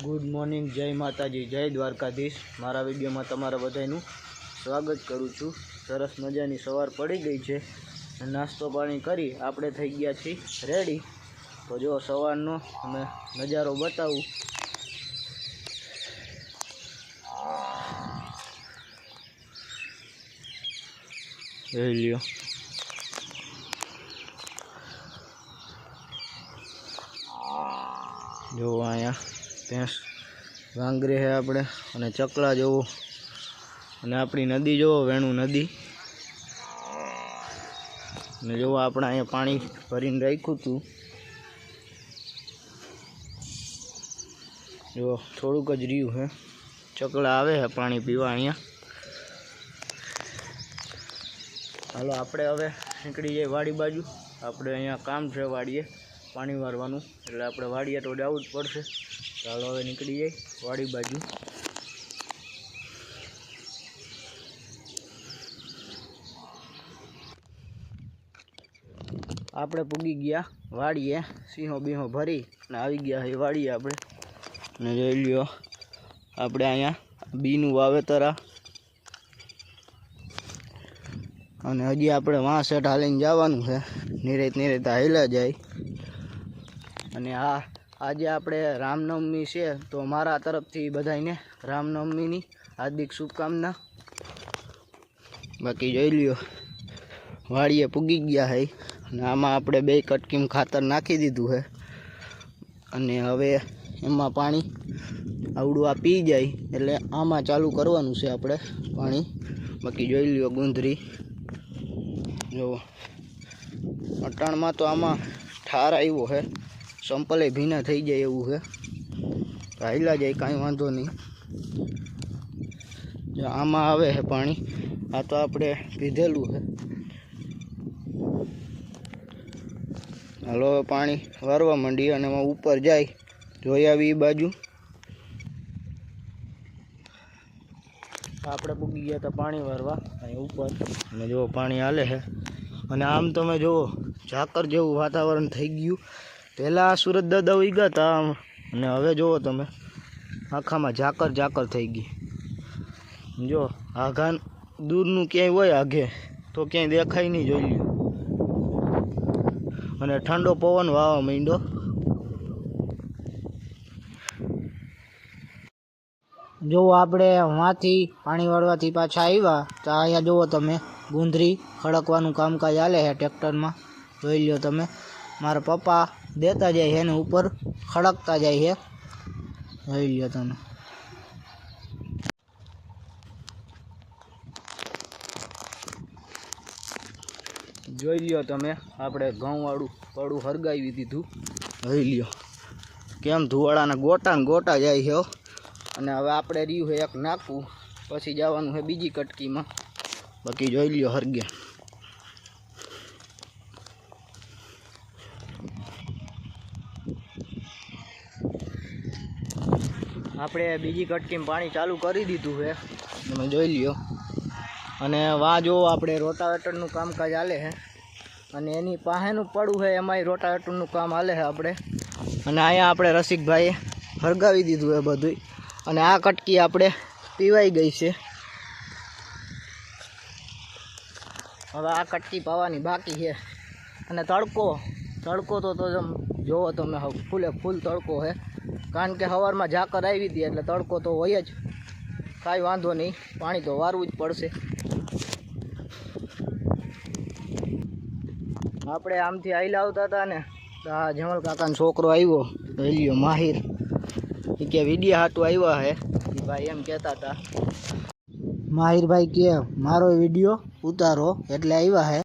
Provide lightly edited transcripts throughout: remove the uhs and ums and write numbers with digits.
Good morning, जय माताजी, जय द्वारकाधीश। मारा विडियो में तमारा बधाईनु स्वागत करूँ छूँ। सरस मजानी सवार पड़ी गई है। नास्तो पानी करी आपणे थई गया छी रेडी। तो जो सवारनो अमे नजारो बतावुं। જોઈ લ્યો, જો અહીંયા ભેંસ વાંગરે છે આપણે, અને ચકલા જોવો, અને આપણી નદી જોવો, વેણુ નદી। અને જોવો આપણે અહીંયા પાણી ભરીને રાખ્યું હતું। જો થોડુંક જ રહ્યું છે। ચકલા આવે છે પાણી પીવા અહીંયા। હાલો આપણે હવે નીકળી જઈએ વાડી બાજુ। આપણે અહીંયા કામ છે વાડીએ પાણી વારવાનું, એટલે આપણે વાડીએ તો જવું જ પડશે। ચાલો હવે નીકળી જઈએ વાડી બાજુ। આપણે પૂગી ગયા વાડીએ, સિંહો બીહો ભરી અને આવી ગયા છે વાડીએ આપણે। અને જોઈ લ્યો આપણે અહીંયા બીનું વાવેતર આ, અને હજી આપણે વાં સેટ હાલીને જવાનું છે। નિરેત હાલ્યા જાય। અને આજે આપણે રામનવમી છે, તો મારા તરફથી બધાને રામનવમીની હાર્દિક શુભકામના। બાકી જોઈ લ્યો વાડીએ પૂગી ગયા છે, અને આમાં આપણે 2 કટકીમ ખાતર નાખી દીધું છે। અને હવે એમાં પાણી આવડું આ પી જાય એટલે આમાં ચાલુ કરવાનું છે આપણે પાણી। બાકી જોઈ લ્યો ગુંદરી જો અટાણમાં તો આમાં ઠાર આવ્યો છે, સંપલે ભીના થઈ જાય એવું છે। હાલ્યા જાય, કાંઈ વાંધો નહીં। જો આમાં આવે છે પાણી, આ તો આપણે પીધેલું છે। હાલો પાણી વારવા માંડીએ, અને એમાં ઉપર જાય જોઈ આવી એ બાજુ। આપણે પૂગી ગયા હતા પાણી વારવા અહીં ઉપર, અને જો પાણી હાલે છે। અને આમ તમે જુઓ ઝાકર જેવું વાતાવરણ થઈ ગયું। પહેલાં સુરત દાદા ઉગ્યા હતા, અને હવે જુઓ તમે આખામાં ઝાકર થઈ ગઈ। જો આઘા દૂરનું ક્યાંય હોય આઘે તો ક્યાંય દેખાય નહીં, જોઈ લ્યો। અને ઠંડો પવન વાવા માંડ્યો। જો આપણે વાંથી પાણી વાળવાથી પાછા આવ્યા તો અહીંયા જુઓ તમે ગુંદરી ખડકવાનું કામકાજ હાલે છે ટ્રેક્ટરમાં। જોઈ લ્યો તમે, મારા પપ્પા દેતા જાય છે ને ઉપર ખડકતા જાય છે। જોઈ લ્યો તમે, જોઈ લ્યો તમે આપણે ઘઉંવાળું પડું હરગાવી દીધું। જોઈ લ્યો કેમ ધુવાડાના ગોટા જાય છે। અને હવે આપણે રહ્યું છે એક નાખવું, પછી જવાનું છે બીજી કટકીમાં। બાકી જોઈ લ્યો હરગે। આપણે બીજી કટકીમાં પાણી ચાલુ કરી દીધું છે, તમે જોઈ લ્યો। અને વાં જો આપણે રોટાવેટરનું કામકાજ હાલે છે, અને એની પાસેનું પડું છે એમાંય રોટાવેટરનું કામ હાલે છે આપણે। અને અહીંયા આપણે રસિકભાઈએ હરગાવી દીધું છે બધું। અને આ કટકી આપણે પીવાઈ ગઈ છે, હવે આ કટકી પાવાની બાકી છે। અને તડકો તો જોવો તમે ફૂલે ફૂલ તડકો છે, કારણ કે સવારમાં ઝાકર આવી હતી એટલે તડકો તો હોય જ। કાંઈ વાંધો નહીં, પાણી તો વારવું જ પડશે। આપણે આમથી આઈલા આવતા હતા ને, તો આ જમલ કાકાનો છોકરો આવ્યો, જોઈ લ્યો માહિર, એ કે વિડીયો હાટું આવ્યા છે, એ ભાઈ એમ કહેતા હતા। માહિરભાઈ કે મારો વિડીયો ઉતારો એટલે આવ્યા છે।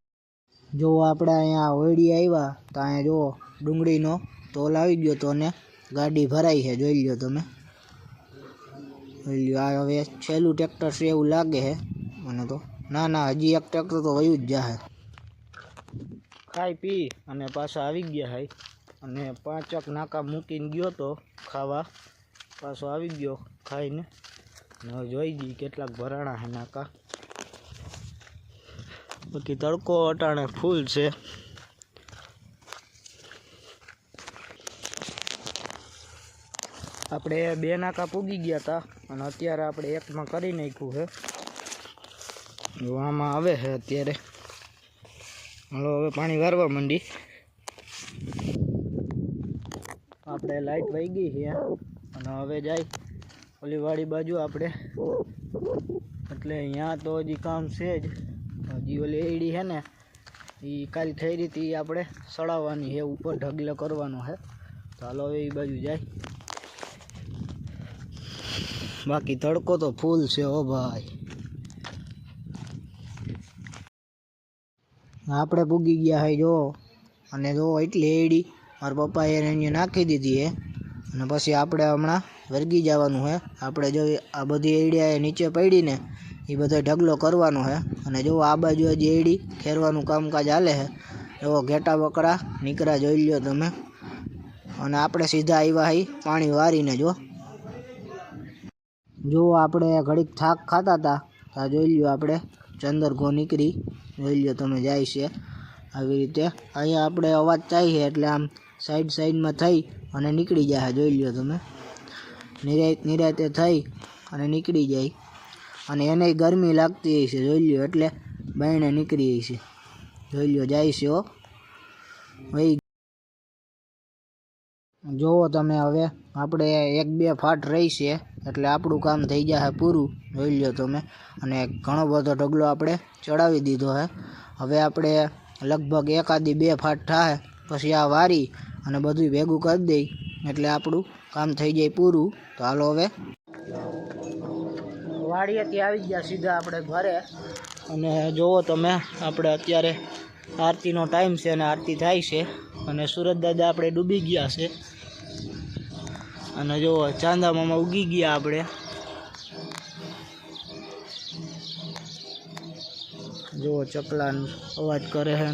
જો આપણે અહીંયા ઓયડી આવ્યા તો અહીંયા જો ડુંગળીનો તોલ આવી ગયો તો, ને ગાડી ભરાઈ છે। જોઈ લ્યો તમે, જોઈ લ્યો આ હવે છેલ્લું ટ્રેક્ટર છે એવું લાગે છે મને તો। ના હજી એક ટ્રેક્ટર તો વયું જ જાય। ખાઈ પી અને પાછા આવી ગયા છે, અને 5 નાકા મૂકીને ગયો તો ખાવા, પાછો આવી ગયો ખાઈને। હવે જોઈ જઈએ કેટલાક ભરાણા છે નાકા। બાકી તડકો અટાણે ફૂલ છે। આપણે 2 નાકા પૂગી ગયા હતા અને અત્યારે આપણે એકમાં કરી નાખ્યું છે. જો આમાં આવે છે અત્યારે. હાલો હવે પાણી વારવા માંડી. આપણે લાઈટ વહી ગઈ છે અને હવે જાય ઓલી વાડી બાજુ આપણે. એટલે અહીંયા તો હજી કામ છે જ. હજી ઓલી એડી છે ને એ કાલ થઈ રહી હતી આપણે સડાવવાની છે, ઉપર ઢગલો કરવાનો છે. ચાલો હવે એ બાજુ જાય. બાકી તડકો તો ફૂલ છે હો ભાઈ. આપણે પૂગી ગયા છે જો. અને જો એટલી એડી મારા પપ્પાએ એને નાખી દીધી છે અને પછી આપણે હમણાં વર્ગી જવાનું છે. આપણે જો આ બધી એડિયા નીચે પડીને એ બધો ઢગલો કરવાનો છે. અને જો આ બાજુ હજી એડી ખેરવાનું કામકાજ હાલે છે. એવો ઘેટા બકરા નીકળ્યા જોઈ લ્યો તમે. અને આપણે સીધા આવ્યા હી પાણી વારીને. જો આપણે ઘડીક થાક ખાતા હતા ત્યાં જોઈ લ્યો આપણે ચંદરઘો નીકળી જોઈ લ્યો તમે જાય છે આવી રીતે. અહીંયા આપણે અવાજ થાય છે એટલે આમ સાઈડમાં થઈ અને નીકળી જાય જોઈ લ્યો તમે. નિરાતે થઈ અને નીકળી જાય. અને એને ગરમી લાગતી હશે જોઈ લ્યો એટલે બાયણે નીકળી છે જોઈ લ્યો જાય છે હો ભાઈ. જોવો તમે હવે આપણે 1-2 ફાટ રહી છે એટલે આપણું કામ થઈ જશે પૂરું જોઈ લ્યો તમે. અને ઘણો બધો ઢગલો આપણે ચડાવી દીધો છે. હવે આપણે લગભગ 1-2 ફાટ થાય પછી આ વારી અને બધું ભેગું કરી દઈ એટલે આપણું કામ થઈ જાય પૂરું. તો હાલો હવે વાડીએથી આવી ગયા સીધા આપણે ઘરે. અને જોવો તમે આપણે અત્યારે આરતીનો ટાઈમ છે અને આરતી થાય છે. અને સુરત દાદા આપણે ડૂબી ગયા છે. અને જો ચાંદા મામા ઉગી ગયા આપણે. જો ચકલાનો અવાજ કરે છે.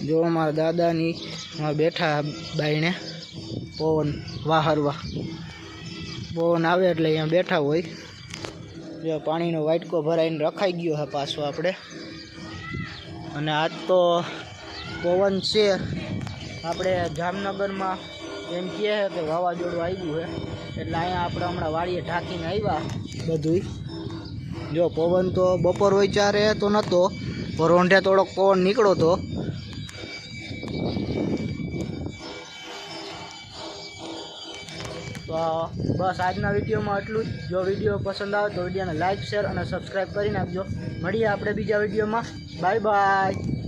જો અમારા દાદાની બેઠા બાયણે પવન વાહરવા. પવન આવે એટલે અહીંયા બેઠા હોય. જો પાણીનો વાટકો ભરાઈને રખાઈ ગયો છે પાછો આપણે. અને આજ તો પવન છે આપણે જામનગરમાં એમ કહે છે કે વાવાઝોડું આવ્યું છે. એટલે અહીંયા આપણે હમણાં વાડીએ ઢાંકીને આવ્યા બધુંય. જો પવન તો બપોર વચારે તો નહોતો, રોંઢે થોડોક પવન નીકળો તો. તો બસ આજના વિડીયોમાં એટલું જ. જો વિડીયો પસંદ આવે તો વિડીયોને લાઇક, શેર અને સબસ્ક્રાઈબ કરી નાખજો. મળીએ આપણે બીજા વિડીયોમાં. Bye bye.